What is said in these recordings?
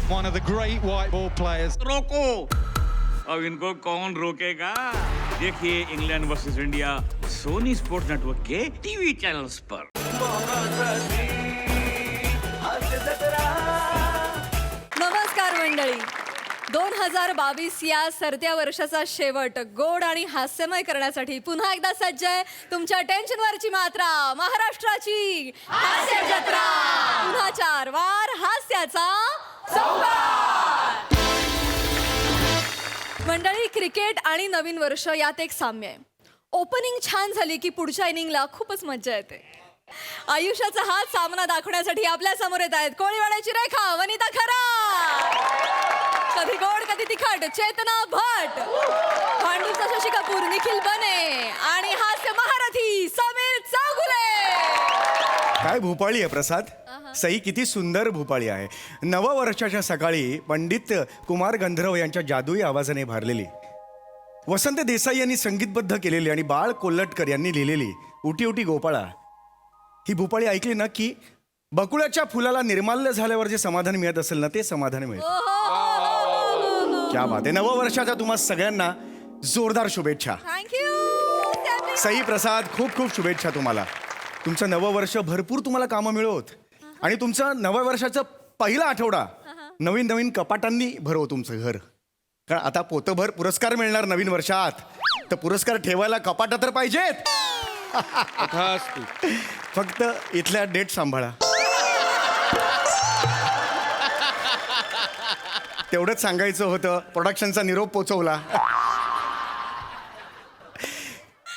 one of the great white ball players. रोको, अब इनको कौन रोकेगा? देखिए England versus India Sony sports network के टीवी चैनल्स पर। नमस्कार मंडळी. 2022 या सरत्या वर्षाचा शेवट गोड आणि हास्यमय करण्यासाठी पुन्हा एकदा सज्ज आहे तुमच्या टेन्शनवरची मात्रा महाराष्ट्राची हास्य जत्रा. पुन्हा 4 वार हास्याचा संवाद. मंडळी, क्रिकेट आणि नवीन वर्ष यात एक साम्य आहे. ओपनिंग छान झाली की पुढच्या इनिंगला खूपच मजा येते. आयुष्याचा हाच सामना दाखवण्यासाठी आपल्या समोर येत आहेत कोळीवाड्याची रेखा वनिता खरा, कधी गोड कधी तिखट चेतना भट, भांडूरचा शशी कपूर निखिल बने आणि हास्य महारथी समीर चौगुले. काय भूपाळी आहे प्रसाद. सई किती सुंदर भूपाळी आहे. नववर्षाच्या सकाळी पंडित कुमार गंधर्व यांच्या जादुई आवाजाने भारलेली, वसंत देसाई यांनी संगीतबद्ध केलेली आणि बाळ कोल्हटकर यांनी लिहिलेली उटी उटी गोपाळा ही भूपाळी ऐकली ना की बकुळाच्या फुलाला निर्माल्य झाल्यावर जे समाधान मिळत असेल ना ते समाधान मिळतं. क्या बात आहे. नववर्षाच्या तुम्हा सगळ्यांना जोरदार शुभेच्छा. थँक्यू सई प्रसाद खूप खूप शुभेच्छा तुम्हाला. तुमचं नववर्ष भरपूर तुम्हाला कामं मिळवत आणि तुमचं नववर्षाचं पहिला आठवडा नवीन नवीन कपाटांनी भरव तुमचं घर. कारण आता पोतभर पुरस्कार मिळणार नवीन वर्षात, तर पुरस्कार ठेवायला कपाटा तर पाहिजेत. फक्त इथल्या डेट सांभाळा. तेवढंच सांगायचं होतं. प्रोडक्शनचा निरोप पोचवला.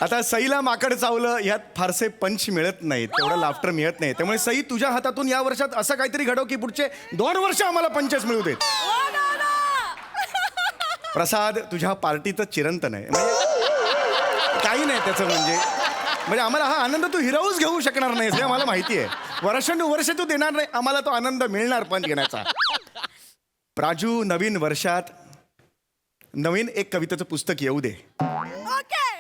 आता सईला माकड चावलं यात फारसे पंच मिळत नाहीत, तेवढं लाफ्टर मिळत नाही. त्यामुळे सई तुझ्या हातातून या वर्षात असं काहीतरी घडव की पुढचे 2 वर्ष आम्हाला पंचच मिळू देत. प्रसाद तुझ्या पार्टीचं चिरंतन आहे, म्हणजे काही नाही त्याचं. म्हणजे आम्हाला हा आनंद तू हिरावूच घेऊ शकणार नाही हे आम्हाला माहिती आहे. वर्षानुवर्ष तू देणार नाही आम्हाला तो आनंद मिळणार पंच घेण्याचा. प्राजू, नवीन वर्षात नवीन एक कवितेचं पुस्तक येऊ दे.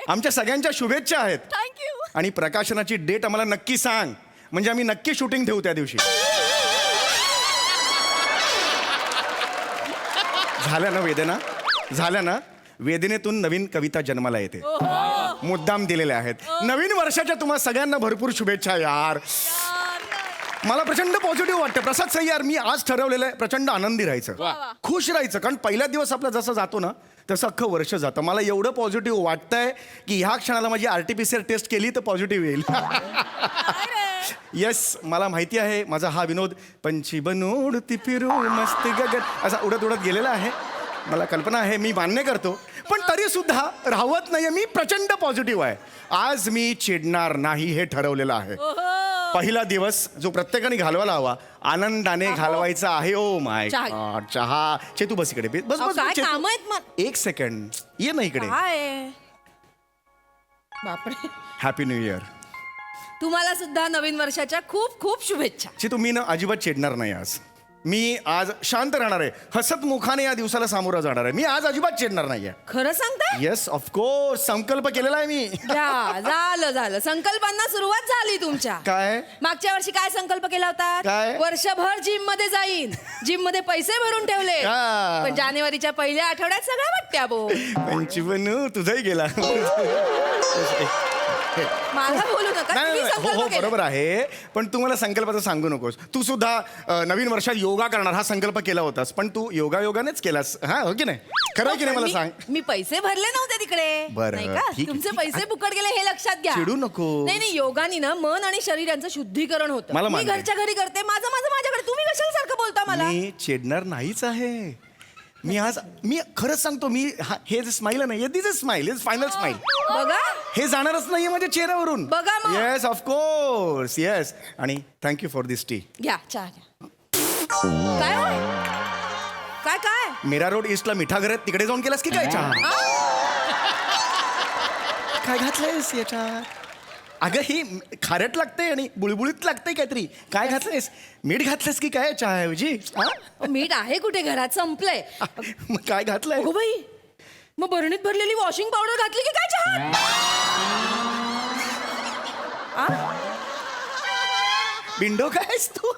आमच्या सगळ्यांच्या शुभेच्छा आहेत. थँक्यू. आणि प्रकाशनाची डेट आम्हाला नक्की सांग, म्हणजे आम्ही नक्की शूटिंग ठेवू त्या दिवशी. झाल्या ना वेदना, झाल्या ना. वेदनेतून नवीन कविता जन्माला येते. मुद्दाम दिलेल्या आहेत. नवीन वर्षाच्या तुम्हा सगळ्यांना भरपूर शुभेच्छा यार. मला प्रचंड पॉझिटिव्ह वाटतं. प्रसाद सई यार, मी आज ठरवलेलं आहे प्रचंड आनंदी राहायचं, खुश राहायचं. कारण पहिला दिवस आपला जसं जातो ना तसं अख्खं वर्ष जातं. मला एवढं पॉझिटिव्ह वाटतंय की ह्या क्षणाला माझी RT-PCR टेस्ट केली तर पॉझिटिव्ह येईल. येस, मला माहिती आहे माझा हा विनोद पंछी बनून उडती फिरू मस्त गगन असा उडत उडत गेलेला आहे. मला कल्पना आहे, मी मान्य करतो. पण तरी सुद्धा राहवत नाहीये. मी प्रचंड पॉझिटिव्ह आहे. आज मी चिडणार नाही हे ठरवलेलं आहे. पहिला दिवस जो प्रत्येकाने घालवायला हवा आनंदाने घालवायचा आहे. Oh my God. चहा. चेतू बस इकडे. बस बस काय चेतू. काम आहेत मग? एक सेकंड ये ना इकडे. बापरे. Happy new year. तुम्हाला सुद्धा नवीन वर्षाच्या खूप खूप शुभेच्छा. चेतू, मी ना अजिबात चिडणार नाही आज. मी आज शांत राहणार आहे. हसत मुखाने या दिवसाला सामोरं जाणार आहे. मी आज अजिबात चिडणार नाहीये. खरं सांगताय? Yes of course. संकल्प केलेला आहे मी. झालं संकल्पांना सुरुवात झाली तुमच्या. काय मागच्या वर्षी काय संकल्प केला होता? काय? वर्षभर जिम मध्ये जाईन, जिम मध्ये पैसे भरून ठेवले. हा. पण जानेवारीच्या पहिल्या आठवड्यात सगळं वाटत्या बो. पंचवनू तुझाही गेला. मला बोलू नका. नाही, तुम्ही नाही, संकल्प हो केले. बरोबर आहे. पण तू मला संकल्पाचं सांगू नकोस. तू सुद्धा नवीन वर्षात योगा करणार हा संकल्प केला होतास, पण तू योगानेच केलास. हा हो की नाही? खरं की नाही मला सांग. मी पैसे भरले नव्हते तिकडे. बरं, नाही का? ठीक. तुमचे पैसे फुकट गेले हे लक्षात घ्या. चिडू नको. नाही योगानी ना मन आणि शरीर यांचं शुद्धीकरण होतं. मला मी मान्य आहे. घरच्या घरी करते. माझ्याकडे. तुम्ही कशाला सारखं बोलता मला? मी चिडणार नाहीच आहे. मी खरंच सांगतो. हे जे स्माईल आहे ना, this is smile, is final smile. बघा हे जाणारच नाहीये माझ्या चेहऱ्यावरून. बघा मग. Yes of course. येस. आणि थँक्यू फॉर दिस टी. घ्या चहा घ्या. काय हो? काय काय मीरा रोड ईस्टला मिठा घर आहे तिकडे जाऊन केलास की काय चहा? काय घातलंयस याच्यात? अगं ही खारट लागते आणि बुळबुळीत लागते काहीतरी. काय घातलंयस? मीठ घातलंस की काय चहाऐवजी? मीठ आहे कुठे? घरात संपलंय. मग काय घातलंय? हो बाई, मग बरणीत भरलेली वॉशिंग पावडर घातली की काय चहात? बिंडो काय आहेस तू?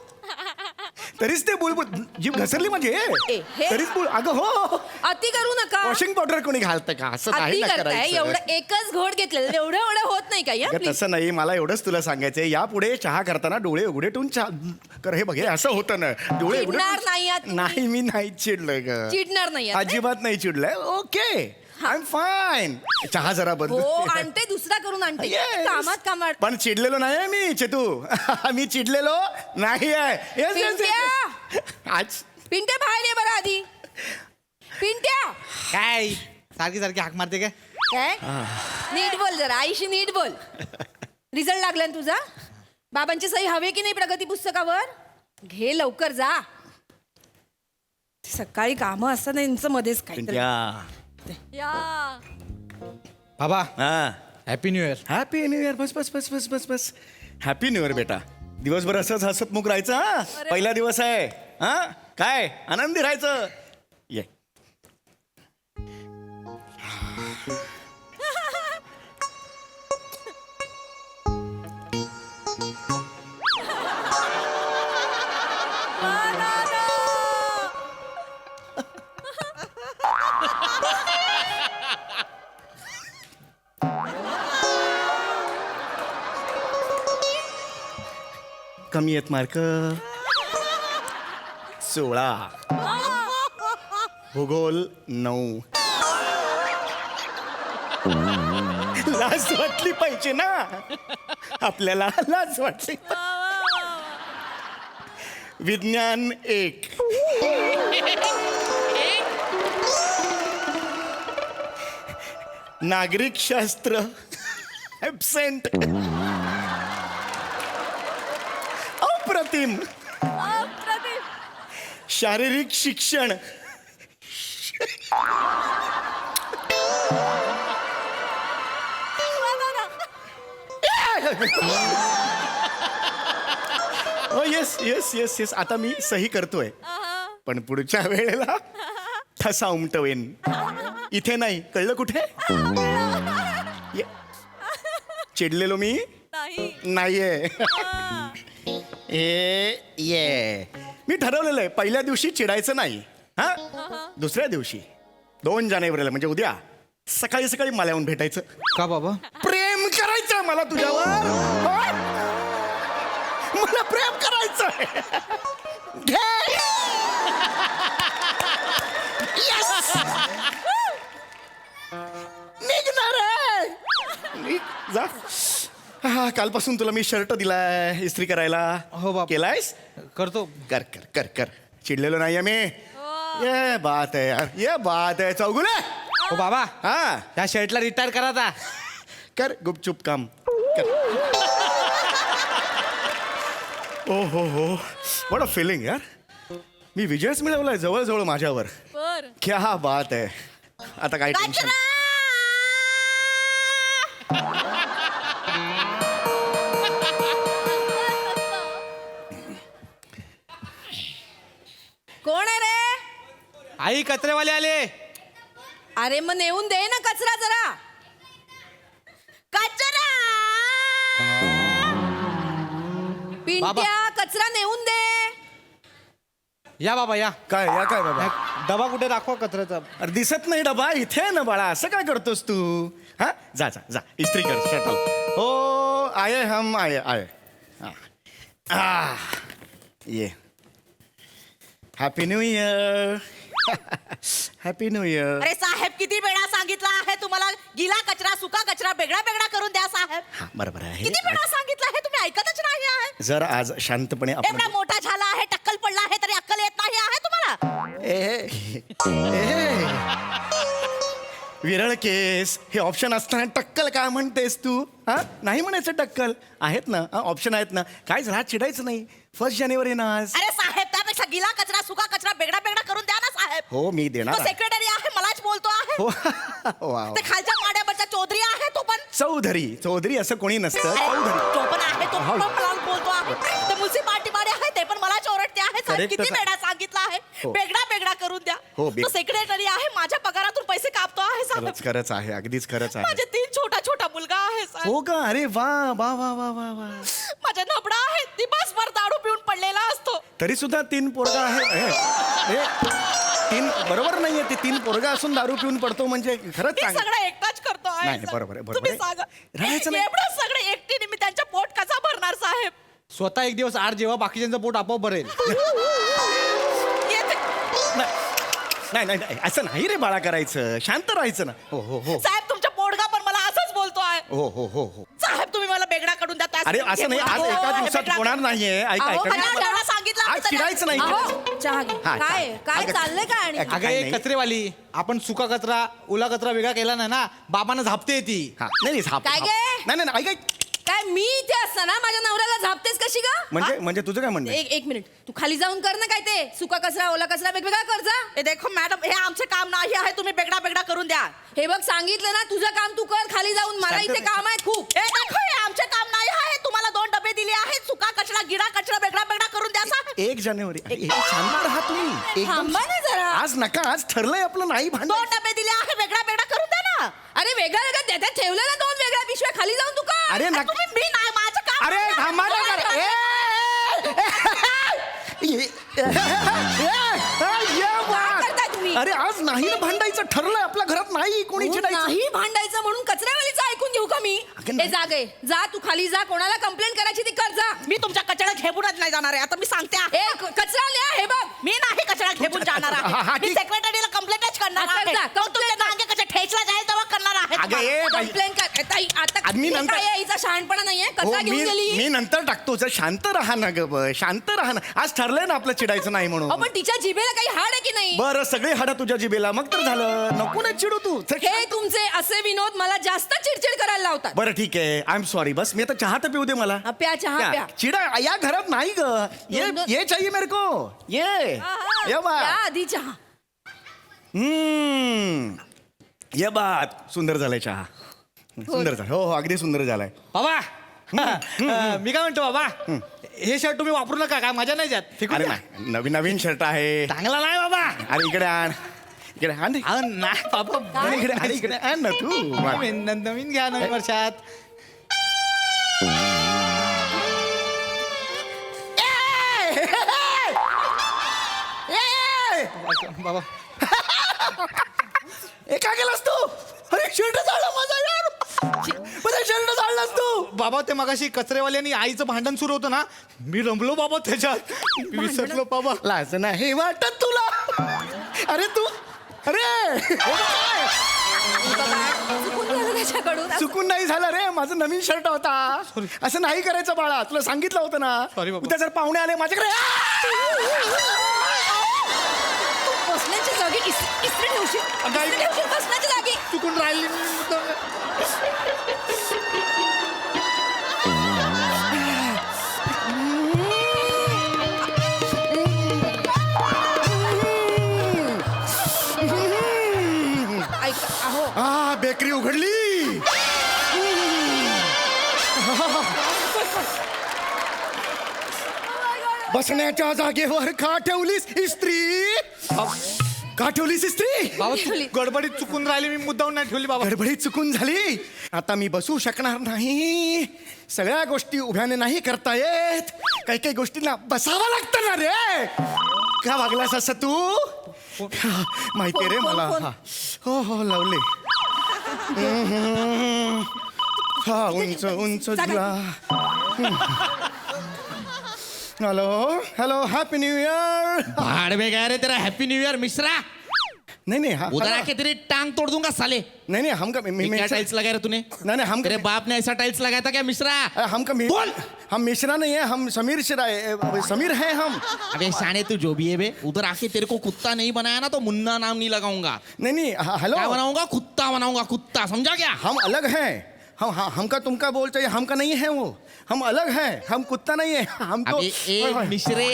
तरीच ते बुलबुल जीभ घसरली म्हणजे हे- तरीच बुल अगं हो अति करू नका. वॉशिंग पावडर कोणी घालतं का असं काही अति ना करताय. करायचं एवढं एकच घोट घेतलेलं एवढं एवढं होत नाही का? या अगं, please. तसं नाही मला एवढंच तुला सांगायचंय यापुढे चहा करताना डोळे उघडे ठेवून चहा कर हे बघ हे असं होतं ना डोळे उघडे चिडणार ठेवून- नाही आहात तुम्ही. नाही मी नाही चिडलोय ग चिडणार नाही आहात ना? अजिबात नाही चिडलंय ओके आय एम फाईन चहा जरा बंद हो आणते दुसरा करून आणते. Yes. कामात पण चिडलेलो नाही मी चेतू मी चिडलेलो नाही आहे Yes, yes, yes, yes. आज पिंट्या बाहेर ये बरं आधी. पिंट्या काय सारखी सारखी हाक मारते काय काय नीट बोल जरा आईशी नीट बोल. रिझल्ट लागला ना तुझा? बाबांची सही हवी की नाही प्रगती पुस्तकावर? घे लवकर जा. सकाळी कामं असतात ना यांचं मध्येच काय या बाबा हा happy new year. Happy new year बस बस बस बस बस बस हॅपी न्यू इयर बेटा दिवसभर असंच हसतमुख राहायचं हा पहिला दिवस आहे हा काय आनंदी राहायचं ये कमी आहेत मार्क 16 भूगोल 9 लाज वाटली पाहिजे ना आपल्याला लाज वाटली विज्ञान 1 नागरिक शास्त्र ॲब्सेंट अप्रतिम शारीरिक शिक्षण हो येस येस येस येस आता मी सही करतोय पण पुढच्या वेळेला ठसा उमटवेन इथे नाही कळलं कुठे ये. चिडलेलो मी नाही नाहीये ये मी ठरवलेलं आहे पहिल्या दिवशी चिडायचं नाही हा दुसऱ्या दिवशी 2 जानेवारीला म्हणजे उद्या सकाळी सकाळी मला येऊन भेटायचं का बाबा प्रेम करायचं मला तुझ्यावर हो? मला प्रेम करायचं घे Yes! निघणार आहे निघ, जा हा कालपासून तुला मी शर्ट दिलाय इस्त्री करायला हो बाप. केलायस करतो. कर कर कर कर चिडलेलो नाहीये मी ये बात आहे यार ये बात आहे चौगुले हो बाबा हा त्या शर्टला रिटायर करा आता. कर गुपचूप काम कर ओ हो व्हॉट अ फिलिंग यार मी विजयच मिळवलाय जवळजवळ माझ्यावर बर क्या बात आहे आता काय टेन्शन कोण आहे रे? आई कचरेवाले आले. अरे मग नेऊन दे ना कचरा जरा. कचरा पिंट्या कचरा नेऊन दे. या बाबा या. काय या काय बाबा डबा कुठे दाखवा कचऱ्याचा. अरे दिसत नाही डबा इथे आहे ना बाळा असं काय करतोस तू हा जा जा जा इस्त्री कर शटल हो आये हम आये आये ये happy new year happy new year अरे साहेब किती वेळा सांगितलं आहे तुम्हाला गिला कचरा सुका कचरा वेगळा वेगळा करून द्या साहेब. हा बरोबर आहे किती वेळा सांगितलं आहे तुम्ही ऐकतच नाही आहे. जर आज शांतपणे आपण एवढा मोठा झाला आहे टक्कल पडला आहे तरी अक्कल येत नाही आहे तुम्हाला. विरळ केस हे ऑप्शन असताना टक्कल काय म्हणतेस तू हा नाही म्हणायचं टक्कल आहेत ना ऑप्शन आहेत ना काय झालं चिडायचं नाही 1 जानेवारी ना आज अरे साहेब त्यापेक्षा गिला कचरा सुका कचरा वेगळा वेगळा करून द्या ना साहेब. हो मी देणार तो आहे. सेक्रेटरी आहे मलाच बोलतो आहे. हो वाव. ते खालच्या माड्यावरचा चौधरी आहे तो पण. चौधरी असं कोणी नसतं अरे, चौधरी तो पण आहे तो पण मला बोलतो आहे. ते म्युन्सिपाल्टी मध्ये आहे ते पण मलाच ओरडते आहे साहेब Correct किती आहे. वेळा सांगितलं आहे हो. वेगळा वेगळा करून द्या. हो, तो सेक्रेटरी आहे, माझ्या पगारातून पैसे कापतो आहे साहेब. खरंच आहे, अगदीच खरंच आहे. माझे 3 छोटा मुलगा आहे साहेब. हो का? अरे वा वा वा वा वा वा. माझा नबडा आहे, दिवसभर दारू पिऊन पडलेला असतो. तरी सुद्धा 3 पोरगा आहे. हे 3 बरोबर नाहीये ते. 3 पोरगा असून दारू पिऊन पडतो म्हणजे खरंच मी चांगलं. सगळं एकटाच करतो आहे नाही, साहेब. बरोबर आहे, बरोबर तुम्ही आहे. सांगा, राहायचं नाही. एवढं सगळं एकटीने मी त्यांच्या पोट कसा भरणार साहेब? स्वतः एक दिवस आड जेव्हा बाकीच्यांचं पोट आपोआप भरेल. येते. नाही नाही नाही, असं नाही रे बाळा करायचं. शांत राहायचं ना. हो हो हो साहेब तुमचा पोटगा पण मला असंच बोलतो आहे. हो हो हो हो. साहेब तुम्ही मला बेगडा काढून द्या. अरे असं नाही, आज एका दिवसात होणार नाहीये. ऐका अहो, ऐका. मला सांगितलं आज चिडायचं नाही. अहो, चहा घे. हा, काय चहा. काय अगं, चाललंय काय आणि अगं, अगं काही एक नाही. कचरेवाली, आपण सुका कचरा ओला कचरा वेगळा केला नाही ना, बाबांना झापते ती. हा, नाही नाही, झाप- काय झाप. गे? नाही नाही नाही, ऐका. काय मी इथे असताना माझ्या नवऱ्याला झापतेस कशी का? म्हणजे तुझं काय म्हणणं आहे? एक मिनिट, तू खाली जाऊन कर ना काय ते सुका कचरा ओला कचरा वेगवेगळा कर जा. हे देखो मॅडम, हे आमचे काम नाही आहे, तुम्ही बेगडा करून द्या. हे बघ सांगितलं ना, तुझं काम तू कर खाली जाऊन. मला शांत इथे बस. काम आहेत खूप. हे देखो, हे आमचे काम नाही आहे. तुम्हाला 2 डबे दिले आहेत, सुका कचरा गिडा कचरा वेगळा करून द्या साहेब. 1 जानेवारी. अरे, शांत राहा तुम्ही. थांबा ना जरा. आज नका, आज ठरलंय आपलं नाही भांडण. 2 डबे दिले आहे, वेगळा करून द्या ना. अरे वेगळा त्याच्यात ठेवलं ना 2 वेगळ्या पिशव्या, खाली जाऊन तू कर. अरे नका. तुम्ही मी नाही, माझं काम अरे नाही. थांबा ना जरा. काय करताय तुम्ही? अरे आज नाही ना भांडायचं, ठरलंय आपल्या घरात नाही कोणी हो, चिडायचं. नाही भांडायचं म्हणून कचऱ्यावालीचं ऐकून घेऊ का मी? अगं ए नाही. जागे जा, तू खाली जा, कोणाला कंप्लेंट करायची ती कर जा. मी तुमच्या कचरा घेऊनच नाही जाणार आहे, आता मी सांगते. कचरा न्या, हे बघ मी नाही कचरा घेऊन जाणार हा, हा, आहे. मी ठीक. सेक्रेटरीला कंप्लेंटच करणार हा, कर आहे. हो, मग म्हणजे तुमच्या नांगे कसे ठेचला जाईल तेव्हा करणार आहे. अगं, ए, बाई. कंप्लेंट कर ताई, आता आज मी हे नंतर- काय आहे, हिचा शहाणपणा नाहीये. हो, कचरा घेऊन मी गेली. नंतर टाकतो. जर शांत राहा ना ग, शांत राहा ना. आज ठरलंय ना आपलं चिडायचं नाही अहो, म्हणून. पण तिच्या जिभेला काही हाड आहे की नाही? बरं सगळे हाडा तुझ्या जिबेला, मग तर झालं. नको ना चिडू तू. चल, हे तुमचे असे विनोद मला जास्त चिडचिड करायला लावतात. बरं ठीक आहे, आय एम सॉरी. बस मी आता चहा तर पिऊ दे मला. प्या चहा प्या. चिडा या घरात नाही ग. ये चाहिए मेरे को. ये बा. प्या आधी चहा. ये बात. सुंदर झालाय चहा. सुंदर झालं. हो हो, अगदी सुंदर झालाय. बाबा मी काय म्हणतो बाबा, हे शर्ट तुम्ही वापरू नका, काय मजा नाही जात. फेकून अरे द्या. नाही, नवीन नवीन शर्ट आहे. चांगला नाही बाबा. अरे इकडे आण. इकडे आण रे. अहो, नाही बाबा. अरे इकडे आण ना तू. नवीन घ्या नवीन वर्षात. बाबा हे काय केलंस तू? अरे शर्ट जाळला माझा यार. माझा शर्ट जाळलास तू. बाबा ते मगाशी कचरेवाल्यानी आईचं भांडण सुरू होतं ना, मी रमलो बाबा त्याच्यात. मी विसरलो बाबा. लाज नाही वाटत तुला. अरे तू अरे चुकून झालं त्याच्याकडून. चुकून नाही झालं रे. माझं नवीन शर्ट होता. असं नाही करायचं बाळा. तुला सांगितलं होतं ना. Sorry बाबा. उद्या जर पाहुणे आले माझ्याकडे. बसण्याच्या जागी इस्त्री ठेवशील. नाही. इस्त्री ठेवशील बसण्याच्या जागी. चुकून राहिली मी. ऐक अहो बेकरी उघडली. बसण्याच्या जागेवर का ठेवलीस इस्त्री? का ठेवलीस इस्त्री? बाबा गडबडीत चुकून राहिली, मी मुद्दाहून नाही ठेवली बाबा. गडबडीत चुकून झाली. आता मी बसू शकणार नाही. सगळ्या गोष्टी उभ्याने नाही करता येत. काही काही गोष्टींना बसावं लागतं ना रे. का वागलास असं तू? माहिती रे मला. फोन. हा. हो हो लावले. हा उंच उंच दिला. Hello hello happy new year. भाड़ में गया रे तेरा हैप्पी न्यू ईयर मिश्रा. नहीं नहीं हाँ, उधर हाँ, आके तेरी टांग तोड़ दूंगा साले. नहीं नहीं हम का ये क्या टाइल्स लगाया रे तूने? नहीं नहीं हम तेरे बाप ने ऐसा टाइल्स लगाया था क्या मिश्रा? हम का बोल. हम मिश्रा नहीं है. हम समीर शिरा समीर हैं हम. अबे शाने तू जो भी है बे, उधर आके तेरे को कुत्ता नहीं बनाया ना तो मुन्ना नाम नहीं लगाऊंगा. नहीं नहीं हेलो. क्या बनाऊंगा? कुत्ता बनाऊंगा, कुत्ता. समझा क्या? हम अलग हैं. हमका तुमका बोल चाहिए. हमका नहीं है वो. हम अलग हैं. हम कुत्ता नहीं है. हम तो अबे ए मिश्रे,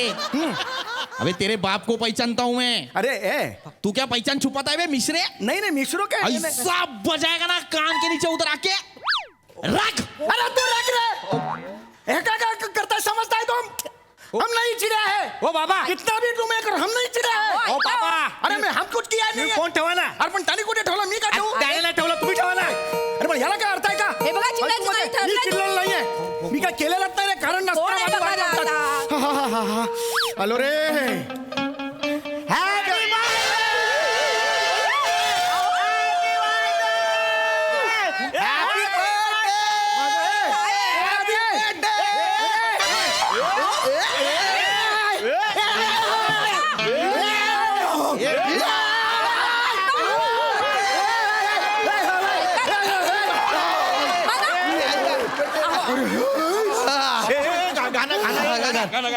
अबे तेरे बाप को पहचानता हूँ मैं. अरे ए तू क्या पहचान छुपाता है बे मिश्रे? नहीं नहीं मिश्रो क्या है? ऐसा बजाएगा ना कान के नीचे उधर आके रख. अरे तू रख रे. क्या करता है समझता है तुम? हम नहीं चिड़े हैं ओ बाबा कितना भी तुम्हें कर हम नहीं चिड़े हैं ओ बाबा अरे मैं हम कुछ किया नाही कोण ठेवा ना अरे पण त्याने कुठे ठेवलं मी का ठेवू त्याने नाही ठेवलं तुम्ही ठेवा ना अरे पण याला काय अर्थ आहे का हे बघा, चिडवायचं नाही, ठरलंय. मी चिडलेलं नाहीये मी काय केलेलंच नाही रे, कारण नसतं कोण आहे माझ्या बघा वाट्यात. आता? हा, हा, हा, हा. हॅलो रे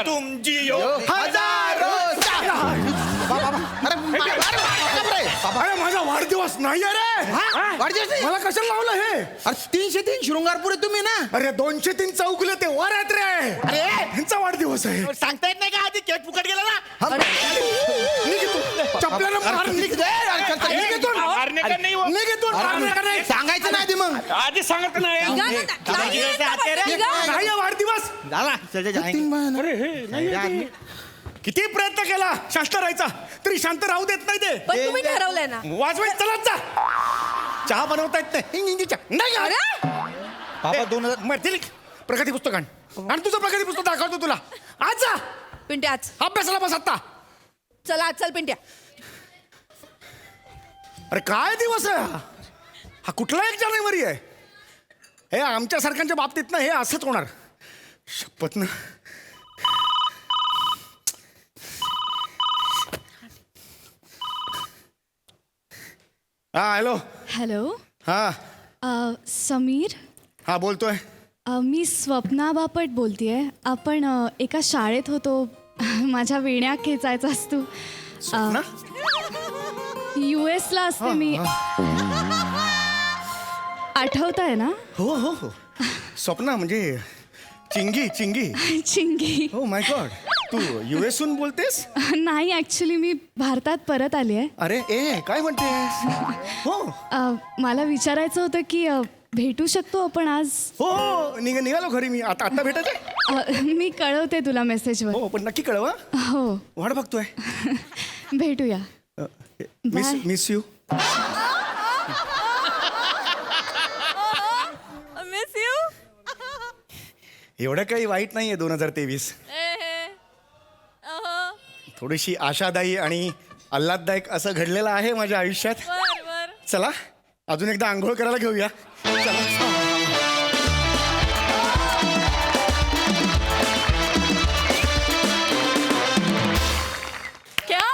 तुमची हजारो अरे माझा वाढदिवस नाही रे मला कशाला लावलं हे अरे 303 शृंगारपूर आहे तुम्ही ना. अरे 203 चौकले ते वर आहेत रे अरे ह्यांचा वाढदिवस आहे सांगता येत नाही का आधी केक फुकट गेला ना निघ इथून. चपल्यानं मार, निघ. निघ इथून. मारणे का नाही हो? निघ इथून. मारणे का नाही? सांगायचं नाही आधी मग. आधी सांगत नाही निघा ना, नाही, निघा. नाही आहे वाढदिवस किती प्रयत्न केला शांत राहायचा तरी शांत राहू देत नाही ते पण तुम्ही ठरवलंय ना. वाजवायच चलाच जा चहा बनवता येत नाही हिंग, हिंग, चहा. नाही का? अरे बाबा 2000 प्रगती पुस्तक आण आणि तुझं प्रगती पुस्तक दाखवतो तुला आज जा पिंट्या आज अभ्यासाला बस आता चला आज चल पिंट्या. अरे काय दिवस आहे हा? हा कुठला 1 जानेवारी आहे हे आमच्या सारख्यांच्या बाबतीत ना हे असंच होणार शपथ ना हा हॅलो हॅलो हा समीर हा बोलतोय मी स्वप्ना बापट बोलतेय. आपण एका शाळेत होतो. माझ्या वेण्या खेचायचा असतो. ना US ला असते मी. आठवत आहे ना? हो हो हो स्वप्ना म्हणजे चिंगी चिंगी चिंगी. हो माय गॉड तू US हून बोलतेस नाही, ॲक्च्युली मी भारतात परत आली आहे. अरे ए काय म्हणतेस हो मला विचारायचं होतं की भेटू शकतो आपण आज? हो निघालो घरी मी आता आता भेटायचं मी कळवते तुला मेसेजवर. हो पण नक्की कळवा हो वाट बघतोय भेटूया. Miss Bye. Miss you miss you एवढं काही वाईट नाहीये 2023 थोडीशी आशादायी आणि आल्हाददायक असं घडलेलं आहे माझ्या आयुष्यात बर बर चला अजून एकदा आंघोळ करायला घेऊया चला क्या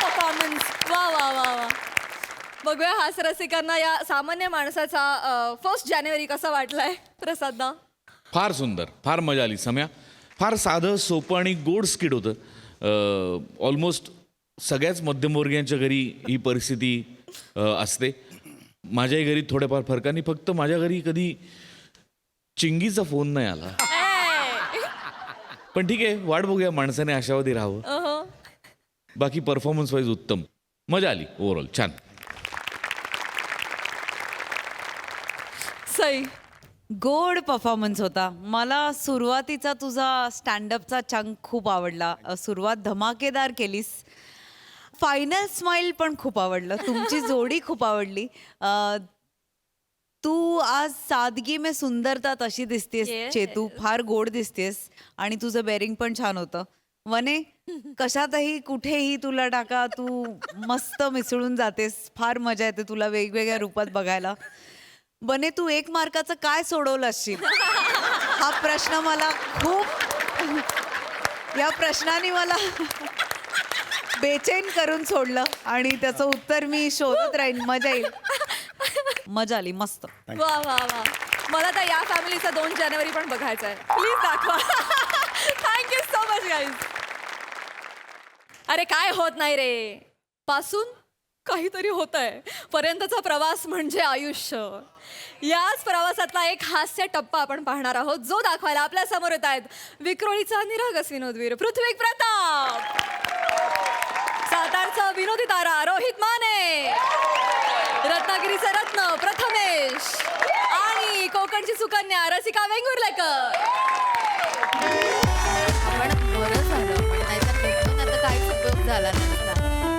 परफॉर्मन्स वा वा वा वा बघूया हास्य रसिकांना या सामान्य माणसाचा 1 जानेवारी कसा वाटलाय प्रसाददा. फार सुंदर, फार मजा आली सम्या. फार साधं सोपं आणि गोड स्किट होतं. ऑलमोस्ट सगळ्याच मध्यमवर्गीयांच्या घरी ही परिस्थिती असते. माझ्याही घरी थोड्याफार फरकाने. फक्त माझ्या घरी कधी चिंगीचा फोन नाही आला. पण ठीक आहे, वाट बघूया, माणसाने आशावादी राहावं. बाकी परफॉर्मन्स वाईज उत्तम, मजा आली ओव्हरऑल, छान. सई गोड परफॉर्मन्स होता. मला सुरुवातीचा तुझा स्टँडअपचा चंक खूप आवडला. सुरुवात धमाकेदार केलीस. फायनल स्माइल पण खूप आवडलं. तुमची जोडी खूप आवडली. तू आज सादगी में सुंदरता तशी दिसतेस Yes. चेतू. फार गोड दिसतेस आणि तुझं बेरिंग पण छान होतं. वने कशातही कुठेही तुला टाका, तू मस्त मिसळून जातेस. फार मजा येते तुला वेगवेगळ्या रूपात बघायला. बने तू 1 मार्काचं काय सोडवलं असशील हा प्रश्न मला खूप, या प्रश्नाने मला बेचैन करून सोडलं आणि त्याचं उत्तर मी शोधत राहीन. मजा येईल. मजा आली, मस्त. वा वा वा मला तर या फॅमिलीचा 2 जानेवारी पण बघायचा आहे. प्लीज दाखवा. Thank you so much guys. अरे काय होत नाही रे पासून काहीतरी होत आहे पर्यंतचा प्रवास म्हणजे आयुष्य. याच प्रवासातला एक हास्य टप्पा आपण पाहणार आहोत, जो दाखवायला आपल्या समोर येत आहेत विक्रोळीचा निरागस विनोदवीर पृथ्वी प्रताप, सातारचा विनोदी तारा रोहित माने, रत्नागिरीचा रत्न प्रथमेश आणि कोकणची सुकन्या रसिका वेंगुर्लेकर. पण बरं झालं पण नाहीतर भेटून आता काहीच उपयोग झाला नसता.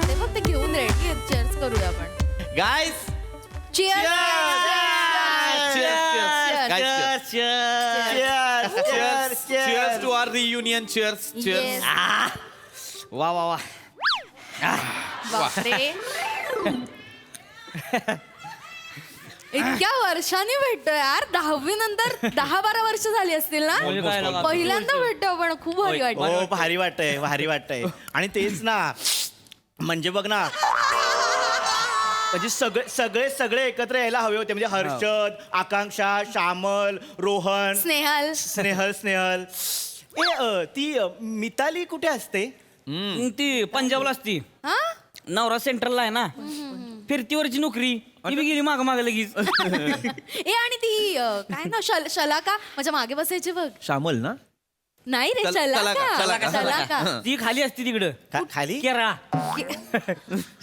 ते फक्त घेऊन रेडी आहेत. चेअर्स करूया आपण. Guys Cheers to our reunion cheers Yes. वा वा वा बापरे. इतक्या वर्षांनी भेटतोय यार. 10वी नंतर 10-12 वर्ष झाली असतील ना. पहिल्यांदा भेटतो आपण. खूप भारी वाटतं. हो भारी वाटतंय भारी वाटतंय. आणि तेच ना म्हणजे बघ ना म्हणजे सगळे सगळे एकत्र यायला हवे होते म्हणजे हर्षद, आकांक्षा, श्यामल, रोहन, स्नेहल. स्नेहल ती मिताली कुठे असते? ती पंजाबला असती. हा नवरा सेंट्रलला आहे ना. फिरतीवरची नोकरी ती बी गेली माग माग लगेच. ए आणि ती काय ना शलाका माझ्या मागे बसायची बघ. श्यामल ना नाही रे शलाका. ती खाली असती तिकडं खाली केरा.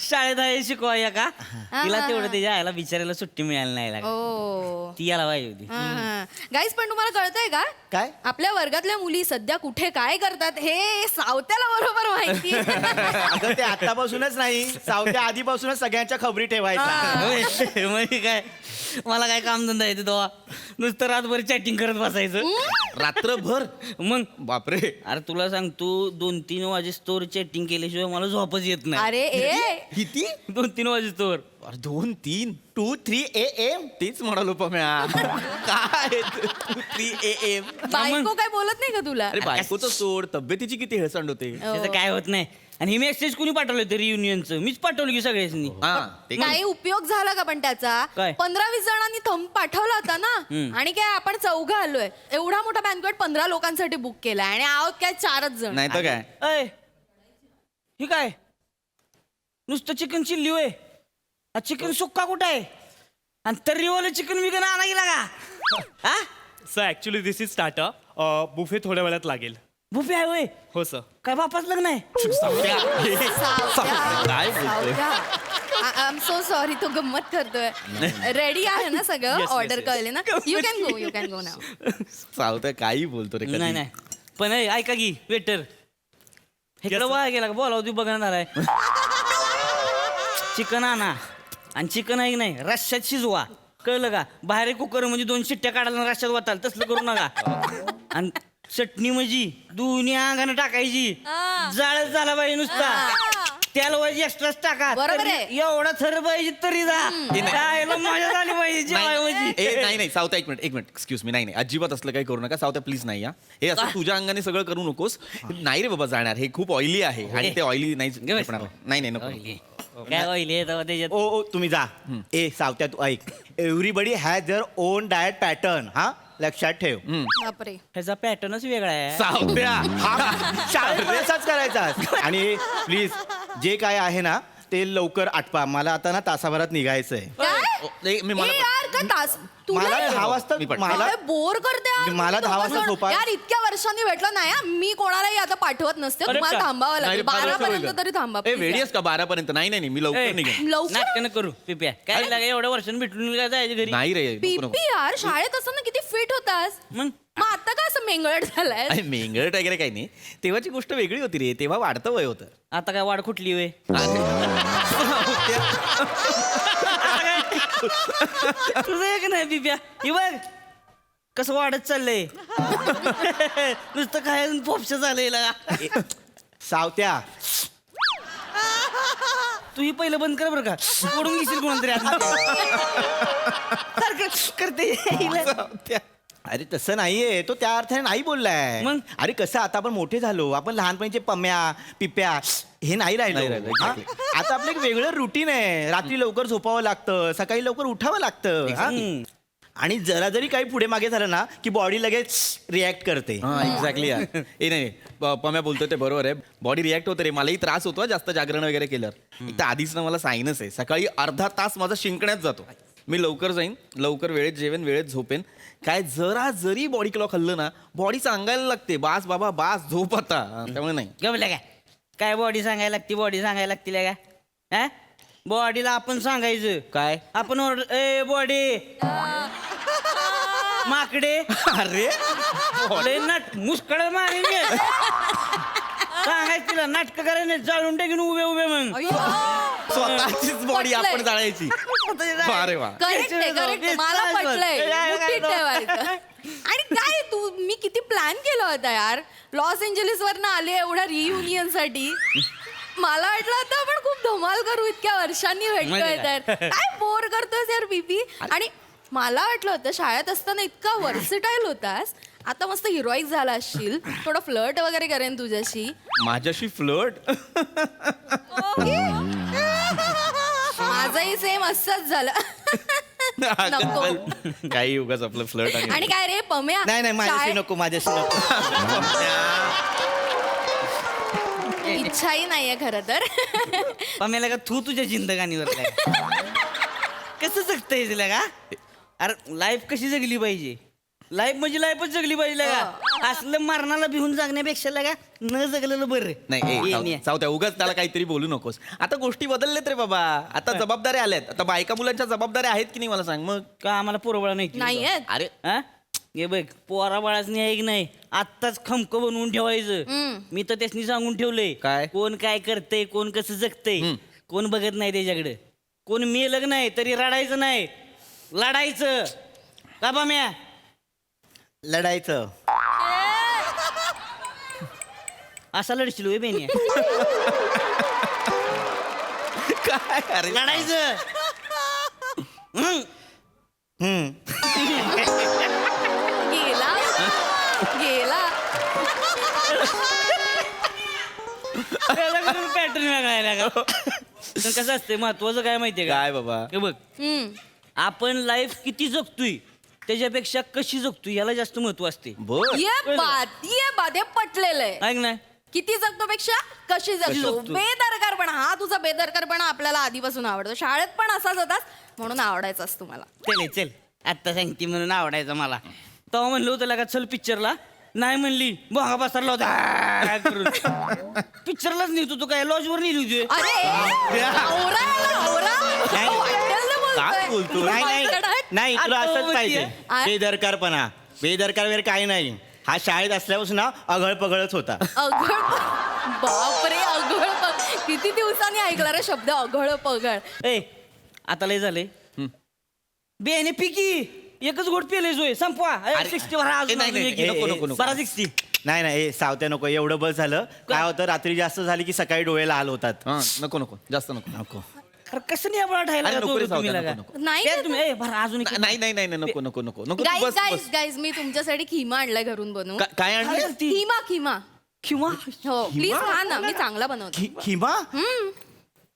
शाळेत आहे शिकवाया का तिला तेवढं त्याच्या आईला बिचारायला सुट्टी मिळाली नाही लागली. ओ ती याला पाहिजे होती. गाईज पण तुम्हाला कळतंय का काय? आपल्या वर्गातल्या मुली सध्या कुठे काय करतात हे सावत्याला बरोबर माहिती. अगं ते आतापासूनच नाही सावत्या आधीपासूनच सगळ्यांच्या खबरी ठेवायच्या. म्हणजे काय मला काय काम धंदा येते तेव्हा नुसतं रातभर चॅटिंग करत बसायचं रात्रभर. मग बापरे. अरे तुला सांगतो 2-3 वाजेस्तोवर चॅटिंग केल्याशिवाय मला झोपच येत नाही. अरे ए किती? 2-3 वाजेस्तोवर 2-3 2-3 AM तेच म्हणालो पम्या. काय 2-3 AM. बायको काय बोलत नाही का तुला. अरे बायकोचं सोड तब्येतीची किती हेळसांड होते. त्याचं काय होत नाही. आणि ही मेसेज कुणी पाठवलं होतं रियुनियनचं? मीच पाठवलं की सगळ्यांनी. हा ते काही उपयोग झाला का पण त्याचा. काय? 15-20 जणांनी थंब पाठवला होता ना. आणि काय आपण 4 आलोय. एवढा मोठा बँक्वेट 15 लोकांसाठी बुक केलाय आणि आहोत काय 4च जण. नाही तर काय. अय ही काय नुसतं चिकन चिल्ली होय. चिकन सुक्का कुठं आहे आणि तर्रीवालं चिकन विकन आणा गेला का? हा sir actually this is starter. Buffet थोड्या वेळात लागेल. बुफे आहे होय. हो सर. काय बापाच लग्न आहे? काय बोलतोय? आय एम सो सॉरी तो गंमत करतोय. रेडी आहे ना सगळं. ऑर्डर कळले ना. यू कॅन गो नाव. सावत्या काही बोलतो रे. नाही नाही पण ऐका की वेटर इकडं वाया गेला का बोलाव तू बघणार आहे. चिकन आणा आणि चिकन आहे की नाही रश्श्यात शिजवा. कळलं का? बाहेर कुकर म्हणजे 2 शिट्ट्या काढायला रश्श्यात वाटाल तसलं करू नका. आणि चटणी म्हणजे दोन्ही अंगानं टाकायची. जाळच झाला पाहिजे नुसता. त्याला वाजी एक्स्ट्राच टाका. बरोबर आहे. एवढा थर पाहिजे तरी जा. खायला मजा झाली पाहिजे जेवाय म्हणजे. नाही सावत्या एक मिनिट एक्सक्यूज मी. नाही अजिबात असलं काही करू नका सावत्या प्लीज. नाही हे असं तुझ्या अंगाने सगळं करू नकोस. नाही रे बाबा जाणार. हे खूप ऑइली आहे आणि ते ऑइली नाही नको. काय होईल हे तेव्हा त्याच्यात. ओ तुम्ही जा. ए सावत्या तू ऐक. Everybody has their own diet pattern. हा लक्षात ठेव. बापरे. ह्याचा पॅटर्नच वेगळा आहे. सावत्या शाळेत तसाच करायचा. आणि प्लीज जे काय आहे ना ते लवकर आटपा. मला आता ना तासाभरात निघायचंय. काय मी ए यार का तास मला 10 वाजता मला बोर करते यार. मला 10 वाजता दोघं झोपा. जण. यार इतक्या वर्षांनी भेटलं नाही हा. मी कोणालाही आता पाठवत नसते. अरे तुम्हाला का? थांबावं लागेल. 12 पर्यंत तरी थांबा ए please वेडी यार. आहेस का 12 पर्यंत? नाही मी लवकर निघेन. लवकर नाटकं करू पिप्या. काय लागा एवढ्या वर्षांनी भेटून काय जायचं घरी. नाही रे नको, नको. पीपी यार शाळेत असताना किती फिट होतास. मग मग आता का असं मेंगळट झालाय. अरे मेंगळट वगैरे काही नाही. तेव्हाची गोष्ट वेगळी होती रे. तेव्हा वाढतं वय होतं. आता काय वाढ कुठली वे. तुझं एक नाही पिप्या. ही बघ कसं वाढत चाललंय. नुसतं काय पोपशा झालंय लागा. सावत्या तू ही पहिलं बंद कर बरं का. पडून घेशील कोणातरी सारखं करते. सावत्या. अरे तसं नाहीये. तो त्या अर्थाने नाही बोललाय. मग? अरे कसं आता आपण मोठे झालो. आपण लहानपणीचे पम्या पिप्या हे नाही नाही राहिलो. राहिलं, हा? exactly. आता आपलं एक वेगळं रुटीन आहे. रात्री लवकर झोपावं लागतं. सकाळी लवकर उठावं लागतं. हा? आणि जरा जरी काही पुढे मागे झालं ना की बॉडी लगेच रिॲक्ट करते. हा एक्झॅक्टली यार. ए नाही पम्या बोलतोय ते बरोबर आहे. बॉडी रिॲक्ट होते रे. मलाही त्रास होतो जास्त जागरण वगैरे केल्यावर. एक तर आधीच ना मला सायनस आहे. सकाळी अर्धा तास माझा शिंकण्यात जातो. मी लवकर जाईन, लवकर वेळेत जेवेन, वेळेत झोपेन. काय जरा जरी बॉडी क्लॉक हल्लं ना बॉडी सांगायला लागते बास बाबा बास झोप आता. त्यामुळे नाही गमल्या काय बॉडी सांगायला लागते. बॉडी सांगायला लागते का. हा बॉडीला आपण सांगायचं काय. आपण ए बॉडी माकडे. अरे लय नाट मुस्कळ मारेन मी. सांगायचं तिला नाटक करायला जाळून टाकीन उभे उभे मग. स्वतःचीच बॉडी आपण पटलंय. जाळायची अरे वा करेक्ट आहे करेक्ट मला पटलंय मुठीत ठेवायचं. आणि काय तू मी किती प्लॅन केला होता यार लॉस एंजलिस वरनं आले एवढ्या रियुनियन साठी. मला वाटलं आता आपण खूप धमाल करू इतक्या वर्षांनी भेटतोय तर काय बोर करतोयस यार बीबी. आणि मला वाटलं होतं शाळेत असताना इतका वर्सिटाईल होतास आता मस्त हिरोईक झाला असशील थोडं फ्लर्ट वगैरे करेन तुझ्याशी. माझ्याशी फ्लर्ट माझंही सेम असंच झालं. नको. काही उगाच आपलं फ्लर्ट आणि काय रे पम्या नाही नाही माझ्याशी शाळेत- नको माझ्याशी नको. इच्छाही नाहीये खरं तर. पम्याला का तू तुझ्या जिंदगानीवर काय कसं जगता तिला का. अरे लाईफ कशी जगली पाहिजे लाईफ म्हणजे लाईफच जगली पाहिजे का. असलं मरणाला भिवून जगण्यापेक्षा लगा न जगलेलं बरं. नाही चावत्या उगाच त्याला काहीतरी बोलू नकोस. आता गोष्टी बदलल्यात रे बाबा. आता जबाबदाऱ्या आल्यात. आता बायका मुलांच्या जबाबदाऱ्या आहेत की नाही मला सांग मग. का आम्हाला पोरबळा नाही नाहीयेत. अरे हा हे बघ पोरा बाळाच आहे की नाही आत्ताच खमक बनवून ठेवायचं. मी तर त्यासनी सांगून ठेवलंय काय? कोण काय करतंय कोण कसं जगतंय कोण बघत नाही त्याच्याकडे. कोण मेलं नाही तरी रडायचं नाही लढायचं का बाम्या. लढायचं असा लढशील होय बेनी. काय अरे लढायचं. गेला गेला. पॅटर्न वेगळा का पण कसं असते महत्वाचं काय माहितीये का काय बाबा हे बघ आपण लाईफ किती जगतोय त्याच्यापेक्षा कशी जगतोय याला जास्त महत्व असते. बर ये बात हे पटलेलं आहे. ऐक नाही किती जगतो पेक्षा कशी जगतो. जगतो. बेदरकारपणा हा तुझा बेदरकारपणा आपल्याला आधीपासून आवडतो. शाळेत पण असाच होतास म्हणून आवडायचाच तुम्हाला. चल आत्ता सांगते म्हणून आवडायचं मला. तेव्हा म्हणलं होतं लगा चल पिक्चरला नाही म्हणली बोंगा बसरला होता पिक्चरलाच नेतो तू काय लॉजवर नेली होती. अरे नवरा आला, नवरा. वाटेल ना बोलतोय. काय बोलतोय? नाही नाही नाही तुला आता असंच पाहिजे आ- बेदरकारपणा बेदरकार वगैरे काही नाही. हा शाळेत असल्यापासून ना अघळ पगळच होता. अघळ बापरे अघळ किती दिवसांनी ऐकला रे शब्द अघळ पगळ. ए आता लय झाले बेने पिकी एकच गोट पेले जोय संपवा 60 भरा अजून नाही, नाही, एक. नको, नको, नको. बरा 60. नाही नाही सावत्या नको एवढं बस झालं. काय होतं रात्री जास्त झाली की सकाळी डोळे लाल होतात. हा नको नको जास्त नको नको अरे कसं नाही आपण ठायला अरे, का नको रे, दोघं तुम्ही सावत्या, लगा? नको, नाही ए, ना तुम्ही ए भरा अजून एक. नाही नाही नाही नाही, नको नको नको नको तू गाईज बस गाईज बस गाईज मी तुमच्यासाठी खिमा आणलाय घरून बनवून. काय आणलं अरे, ती- खिमा खिमा किंवा हो प्लीज खा ना मी चांगला बनवतो. खिमा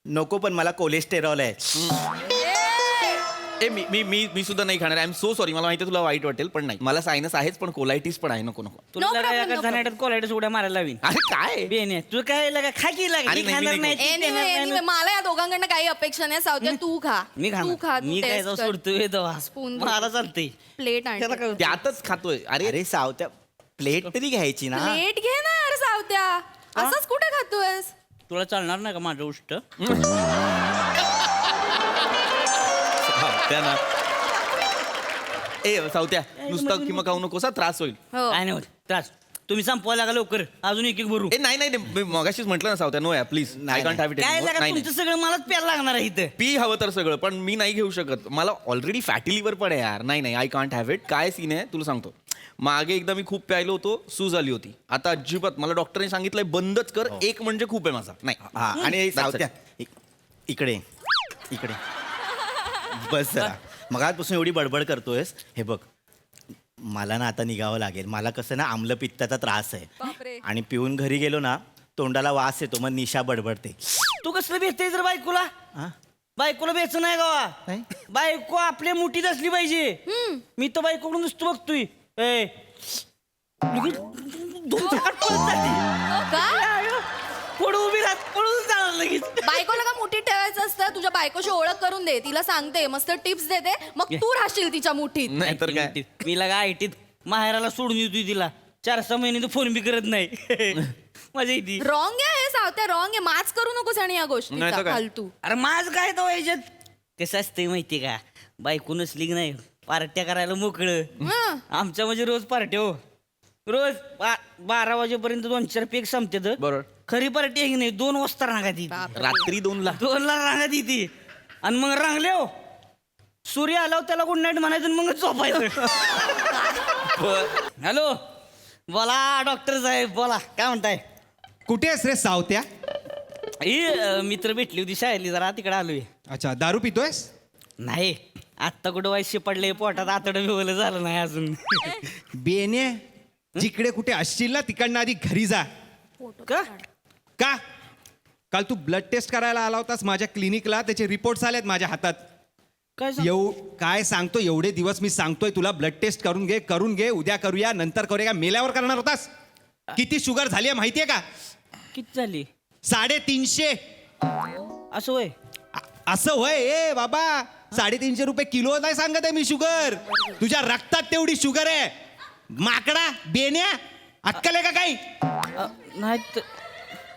नको पण मला कोलेस्टेरॉल आहे. ए मी मी मी मी सुद्धा नाही खाणार. I am so sorry. मला माहिती तुला वाईट वाटेल पण नाही. मला सायनस आहेच पण कोलायटिस पण आहे. नको नको तुला No लगा problem, एका no जणाड्यात कोलायडस उड्या मारायला लावीन. अरे काय बेने तू काय लगा खा की लागा अरे, ही नाही, मी खाणार नाही नाही ती Anyway, देणार नाही. anyway, मला या दोघांकडनं काही अपेक्षा नाही. सावत्या तू खा मी तू खाणार खा मी काय जाऊ सोडतोय तेव्हा Spoon मला चालते प्लेट त्याला आण काय त्यातच खातोय. अरे अरे सावत्या प्लेट तरी घ्यायची ना. प्लेट घे ना यार सावत्या असंच कुठे खातोयस. तुला चालणार नाही का माझं उष्ट. त्या ना ए सावत्या नुसतं किंवा खाऊ नकोस हा, त्रास होईल. हो काय नाही होत त्रास तुम्ही संपवा लागा लवकर अजून एक भरू. ए नाही नाही नाही, मी मगाशीच म्हटलं ना सावत्या नो या प्लीज नाही, कांट हॅव इट. काय लागा तुमचं सगळं मलाच प्यायला लागणार आहे इथं. पी हवं तर सगळं पण मी नाही घेऊ शकत. मला ऑलरेडी फॅटी लिव्हर पण आहे यार. नाही नाही आय कांट हॅव इट. काय सीन आहे तुला सांगतो. मागे एकदा मी खूप प्यायलो होतो सूज आली होती. आता अजिबात मला डॉक्टरने सांगितलंय बंदच कर. एक म्हणजे खूप आहे माझा. नाही हा आणि That's सावत्या इकडे इकडे बस जरा मगापासून एवढी बडबड करतोयस. हे बग मला ना आता निघावं लागेल. मला कसं ना आम्लपित्ताचा त्रास आहे बापरे. आणि पिऊन घरी गेलो ना तोंडाला वास येतो मग निशा बडबडते. तू कसलं भेटते जर बायकोला हा? बायकोला बेच नाही गावा नाही? बायको आपल्या मुठीत असली पाहिजे. मी तर बायकोकडून नुसतं बघतोय ए लगेच दोन चार पळत जाते. का पुढं उभी राहत पळून जाणार लगेच. बायकोला का मुठीत ठेवायचं असतं. तुझ्या बायकोशी ओळख करून दे. तिला सांगते मस्त टिप्स देते मग तू राहशील तिच्या मुठीत. नाही तर काय मी लगा आयटीत माहेराला सोडून येतोय तिला 4-6 महिने तर फोन बी करत नाही. मजा येते. रॉंग आहे हे सावत्या रॉंग आहे. माच करू नकोस आणि या नाही तर गोष्टीचा काय? फालतू. अरे माझ काय तो याच्यात कसं असतंय माहितीये का बायको नसली की नाही पार्ट्या करायला मोकळं. हं. आमच्या म्हणजे रोज पार्ट्या हो रोज 12 वाजेपर्यंत 2-4 पेक संपते बरोबर. खरी पार्टी आहे की नाही 2 वाजता रांगा ती रात्री 2ला 2ला रांगा ती आणि मग रांगले हो सूर्य आल्यावर त्याला गुड नाईट म्हणायचं आणि मग झोपायचं. हॅलो बोला डॉक्टर साहेब बोला काय म्हणताय. कुठे आहेस रे सावत्या? ही मित्र भेटली होती शाळेतली जरा तिकडे आलोय. अच्छा, दारू पितोयस? नाही आत्ता कुठं वाईशी पडले पोटात आतडं बिवलं झालं नाही अजून. बेने, जिकडे कुठे असशील ना तिकडनं आधी घरी जा. का का? काल तू ब्लड टेस्ट करायला आला होतास माझ्या क्लिनिकला, त्याचे रिपोर्ट्स आलेत माझ्या हातात. काय काय सांगतो, एवढे दिवस मी सांगतोय तुला ब्लड टेस्ट करून घे, उद्या करूया, नंतर करूया, मेल्यावर करणार होतास. किती शुगर झाली आहे माहितीये का? किती झाली 350. असं होय. असं होय ए बाबा, 350 रुपये किलो नाही सांगत आहे मी शुगर. तुझ्या रक्तात तेवढी शुगर आहे. माकडा बेन्या, अक्कल आहे का काही? नाही त-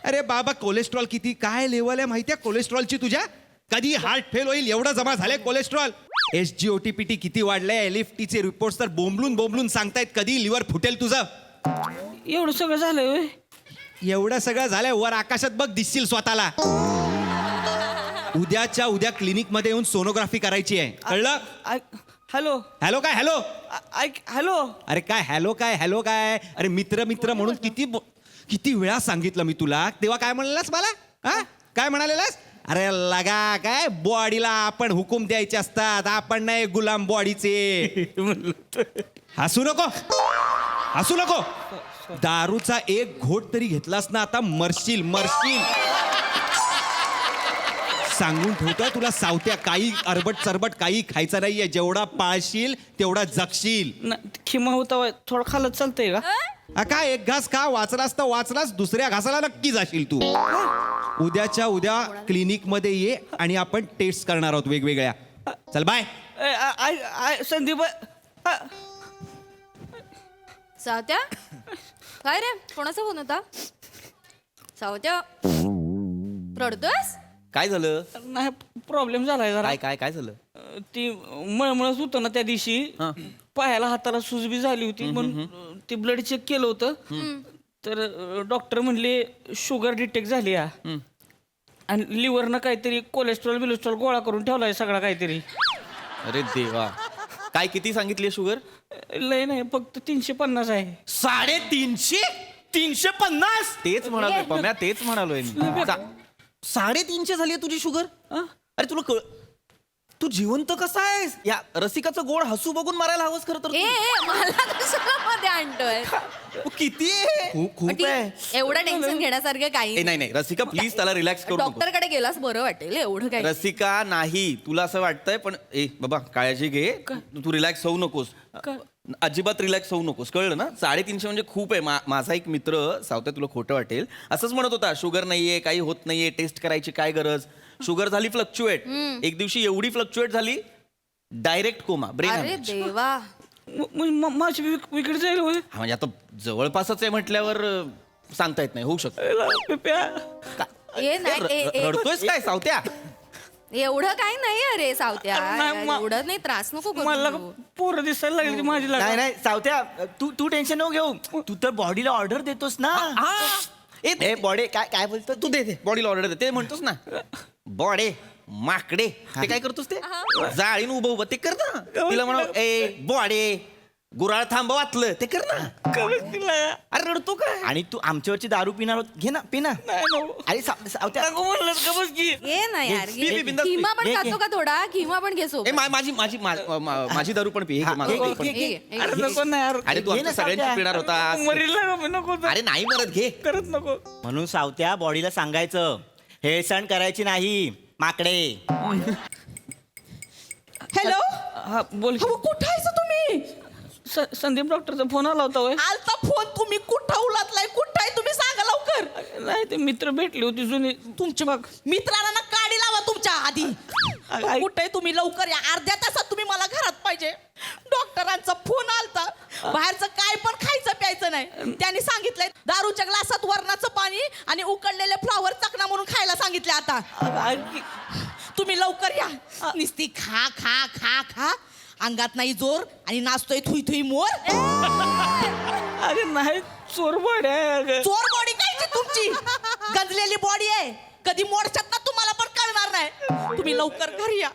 अरे बाबा, कोलेस्ट्रॉल किती काय लेवल आहे माहितीये कोलेस्ट्रॉलची तुझ्या? कधी हार्ट फेल होईल एवढं जमा झालंय कोलेस्ट्रॉल. SGOT-PT किती वाढलंय, LFTचे रिपोर्ट्स तर बोंबलून सांगतायत कधी लिव्हर फुटेल तुझं. एवढं सगळं झालंय होय. एवढं सगळं झालंय, वर आकाशात बघ, दिसशील स्वतःला. उद्याच्या उद्या क्लिनिक मध्ये येऊन सोनोग्राफी करायची आहे, कळलं? हॅलो हॅलो काय हॅलो? ऐक हॅलो. अरे काय हॅलो काय? अरे मित्र म्हणून किती वेळा सांगितलं मी तुला, तेव्हा काय म्हणालास मला? हा काय म्हणालेलास? अरे लगा काय, बॉडीला आपण हुकूम द्यायचे असतात, आपण नाही गुलाम बॉडीचे. हसू नको. दारूचा एक घोट तरी घेतलास ना आता मरशील. सांगून ठेवतोय तुला सावत्या, काही अरबट चरबट काही खायचं नाहीये. जेवढा पाळशील तेवढा जगशील. खिमा होता होय. थोडं खाल्लं चालतंय का? काय एक घास खा, वाचलास, दुसऱ्या घासाला नक्की जाशील तू. उद्याच्या उद्या क्लिनिक मध्ये ये आणि आपण टेस्ट करणार आहोत वेगवेगळ्या. चल बाय. संदीप सावत्या, काय रे, कोणाचा फोन होता? सावत्या, रडतोयस? काय झालं? नाही प्रॉब्लेम झालाय जरा. काय झालं? ती मळमळच होतं ना त्या दिवशी, पायाला हाताला सुजबी झाली होती म्हणून ते ब्लड चेक केलं होतं. तर डॉक्टर म्हणले शुगर डिटेक्ट झाली आणि लिव्हरनं काहीतरी कोलेस्ट्रॉल गोळा करून ठेवलाय सगळा काहीतरी. अरे देवा, काय किती सांगितली शुगर? लय नाही, फक्त 350 आहे. 350? 350? तेच म्हणालोय पम्या, तेच म्हणालोय मी. 350 झाली तुझी शुगर? अरे तुला तू जिवंत कसा आहेस? या रसिकाचं गोड हसू बघून मारायला हवंस खरं तर. मला कशाला मध्ये आणतोय? किती आहे? खूप आहे. एवढं टेन्शन घेण्यासारखं काही नाही रसिका प्लीज त्याला रिलॅक्स करू नको. डॉक्टरकडे गेलास बरं वाटेल. एवढं काही रसिका नाही, तुला असं वाटतंय पण बाबा काळजी घे, तू रिलॅक्स होऊ नकोस. अजिबात रिलॅक्स होऊ नकोस, कळलं ना? 350 म्हणजे खूप आहे. माझा एक मित्र सावत्या, तुला खोटं वाटेल, असंच म्हणत होता शुगर नाहीये, काही होत नाहीये, टेस्ट करायची काय गरज. शुगर झाली फ्लक्च्युएट, एक दिवशी एवढी फ्लक्च्युएट झाली डायरेक्ट कोमा, ब्रेन. अरे देवा, माझी विकेट जाईल होय. म्हणजे आता जवळपासच आहे म्हटल्यावर सांगता येत नाही, होऊ शकतं. रडतोयस काय सावत्या? एवढं काही नाही अरे सावत्या, नाही, एवढं नाही, त्रास नको करू मला तू. पोरं दिसायला लागली माझी नाही सावत्या, तू टेन्शन नको घेऊ. तू तर बॉडीला ऑर्डर देतोस ना. ए बॉडी काय बोलतो तू दे बॉडीला ऑर्डर दे, ते म्हणतोस ना. बॉडे माकडे ते काय करतोस? ते जाळीन उभं ते कर ना. तिला म्हणा ए बॉडे गुराळ थांब वाचलं ते कर ना. अरे रडतो काय? आणि तू आमच्यावरची दारू पिणार घे ना, पिना. अरे सावत्या ये ना यार, पी, बिंदास पी. खिमा पण खातो का थोडा? खिमा पण घे सोबत. माझी दारू पण पी. नको नाही यार. अरे तू आमच्या सगळ्यांची पिणार होता. नको अरे नाही मरत, घे. करत नको. म्हणून सावत्या बॉडीला सांगायचं हे सण करायची नाही माकडे. हॅलो, हा बोल. कुठं आहेस तुम्ही? संदीप डॉक्टरचा फोन आला होता होय. आलता फोन, तुम्ही कुठं उलातलाय? कुठं आहे तुम्ही? सांगा लवकर. नाही ते मित्र भेटली होती जुनी तुमची बघ. मित्रांना काढी लावा तुमच्या आधी. कुठे तुम्ही? लवकर या, अर्ध्या तासात तुम्ही मला घरात पाहिजे. डॉक्टरांचा फोन आलता, बाहेरचं काय पण खायचं प्यायचं नाही. त्यांनी सांगितलंय दारूच्या ग्लासात वरणाचं पाणी आणि उकडलेले फ्लावर चकना म्हणून खायला सांगितले. आता तुम्ही लवकर या. नुसती खा खा खा खा, अंगात नाही जोर आणि नाचतोय थुई थुई मोर. अगं नाही चोरबड आहे अगं. चोर बॉडी कायची तुमची गंजलेली बॉडी आहे. कधी मोडशात ना तुम्हाला पण कळणार नाही. तुम्ही लवकर घरी या.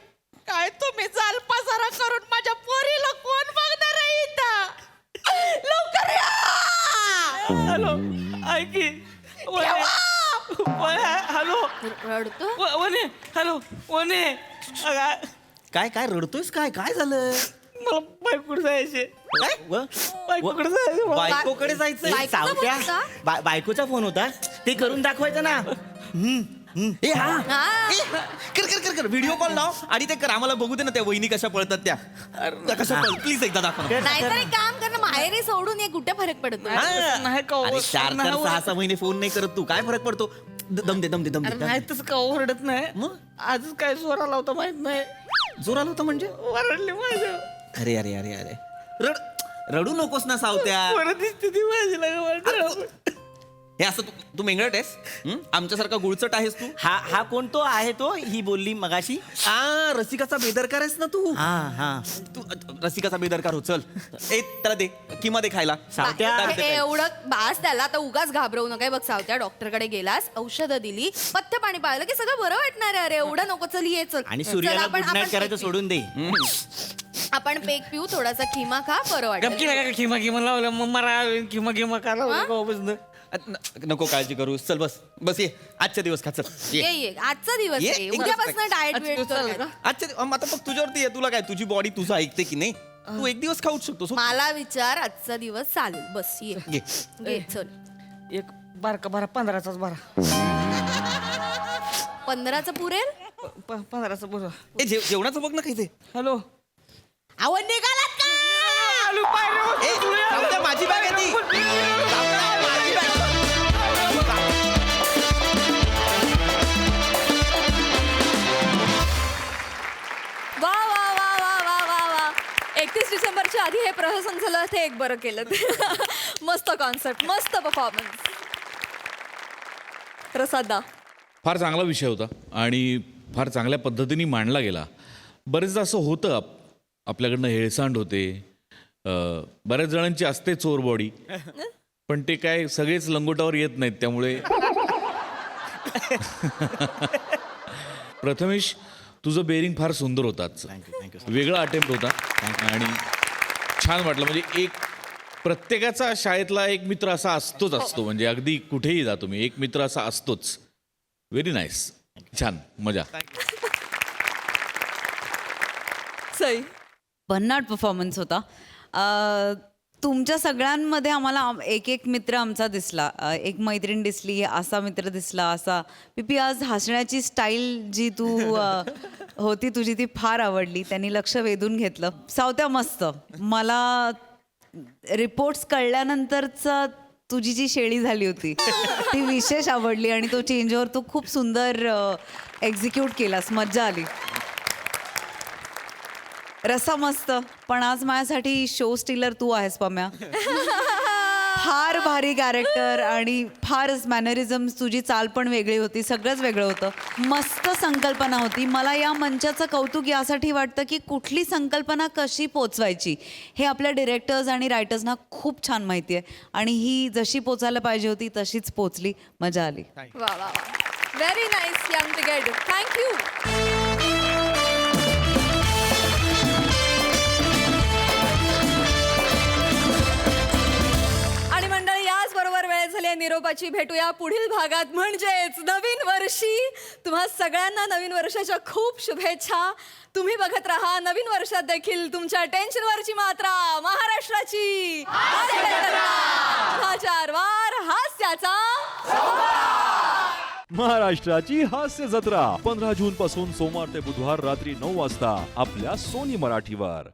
काय तुम्ही जाल पसारा करून माझ्या पोरीला कोण बघणार आहे इथं? लवकर या. हॅलो ऐक की. हॅलो रडतो वने हॅलो वने अगं, काय काय रडतोयस काय काय झालं मला बायकोकडे जायचे. काय बायकोकडे जायचं मला. बायकोकडे जायचं बायकोचा फोन होता? बायकोचा फोन होता ते करून दाखवायचं ना ए हा हा. ए, कर कर कर कर व्हिडिओ कॉल लाव आणि ते कर आम्हाला बघू दे ना त्या वहिनी कशा पळतात त्या कशा पळ प्लीज एकदा दाखव ना. नाहीतर एक काम कर ना, माहेरी सोडून ये, कुठे फरक पडतो. हा. नाही का अरे ओरडत 4 नाही, 6 महिने फोन नाही करत तू काय फरक पडतो दम दे दम दे दम अरे दे नाही तसं का ओरडत नाही मग आजच काय जोर आला होता माहित नाही. जोर आला होता म्हणजे ओरडली माझ्या अरे अरे अरे अरे रडू नकोस ना सावत्या परत दिसते ती माझी हे असं तू मेंगळट आहेस आमच्यासारखा गुळचट आहेस तू हा कोण तो आहे तो ही बोलली मगाशी. रसिकाचा बेदरकार आहेस ना तू हा तू रसिकाचा बेदरकार हो चल ए त्याला दे किंवा दे खायला एवढं बास त्याला आता उगाच घाबरवू नका. बघ सावत्या, डॉक्टरकडे गेलास, औषधं दिली, पथ्य पाणी पाळलं की सगळं बरं वाटणार आहे. अरे एवढं नको, चल ये चल. आणि चल, सूर्याला आपण- गुड नाईट आपण करायचं पेक सोडून दे. आपण पेक पिऊ, थोडासा खिमा खा, बरं वाटेल. गपकी लागा खिमा खिमा लावलं मग मला खिमा का लावलं नको काळजी करू चल बस ये आजच्या दिवस खा चल ये ये आजचा दिवस ये, आहे. एक उद्यापासून डाएट वेट कर. आजच्या आता बघ तुझ्यावरती आहे तुला काय तुझी बॉडी तुझं ऐकते की नाही तू एक दिवस खाऊच शकतो मला विचार आजचा दिवस चालेल. बस ये घे घे चल. एक बारका बारा 15चाच बारा 15चं पुरेल. 15चा बरं. ए जेवणाचं बघ ना काही ते हॅलो अहो निघालात का? ए, सावत्या, माझी बॅग आहे ती सावत्या, माझी बॅग. वा वा वा वा वा वा वा 31 डिसेंबरच्या आधी हे प्रहसन झालं ते एक बरं केलं. मस्त कॉन्सेप्ट, मस्त परफॉर्मन्स. प्रसादा फार चांगला विषय होता आणि फार चांगल्या पद्धतीने मांडला गेला. बरेचदा असं होतं आपल्याकडनं हेळसांड होते. बऱ्याच जणांची असते चोर बॉडी पण ते काय सगळेच लंगोटावर येत नाहीत. त्यामुळे प्रथमेश तुझं बेरिंग फार सुंदर होतं. वेगळा अटेम्प्ट होता आणि छान वाटलं. म्हणजे एक प्रत्येकाचा शाळेतला एक मित्र असा असतो म्हणजे अगदी कुठेही जा तुम्ही एक मित्र असा असतोच. व्हेरी नाईस, छान, मजा. सई भन्नाट परफॉर्मन्स होता. तुमच्या सगळ्यांमध्ये आम्हाला एक एक मित्र आमचा दिसला. एक मैत्रीण दिसली, असा मित्र दिसला, असा पिपी आज हसण्याची स्टाईल जी तू होती तुझी ती फार आवडली. त्यांनी लक्ष वेधून घेतलं. सावत्या मस्त. मला रिपोर्ट्स कळल्यानंतरचा तुझी जी शेळी झाली होती ती विशेष आवडली आणि तो चेंज ओव्हर तू खूप सुंदर एक्झिक्यूट केलास. मज्जा आली. रसा मस्त. पण आज माझ्यासाठी शो स्टीलर तू आहेस पम्या. फार भारी कॅरेक्टर आणि फारच मॅनरिझम्स, तुझी चाल पण वेगळी होती, सगळंच वेगळं होतं. मस्त संकल्पना होती. मला या मंचाचं कौतुक यासाठी वाटतं की कुठली संकल्पना कशी पोचवायची हे आपल्या डिरेक्टर्स आणि रायटर्सना खूप छान माहिती आहे आणि ही जशी पोचायला पाहिजे होती तशीच पोचली. मजा आली. वा वा वा. Very nice young brigade. Thank you. आणि मंडळी याच बरोबर वेळ झाली आहे निरोपाची. भेटूया पुढील भागात म्हणजेच नवीन वर्षी. तुम्हा सगळ्यांना नवीन वर्षाच्या खूप शुभेच्छा. तुम्ही बघत राहा नवीन वर्षात देखील तुमच्या टेन्शनवरची मात्रा महाराष्ट्राची हास्याचा वार हास्याचा महाराष्ट्राची हास्य जत्रा 15 जून पासून सोमवार ते बुधवार रात्री 9 वाजता आपल्या सोनी मराठीवर.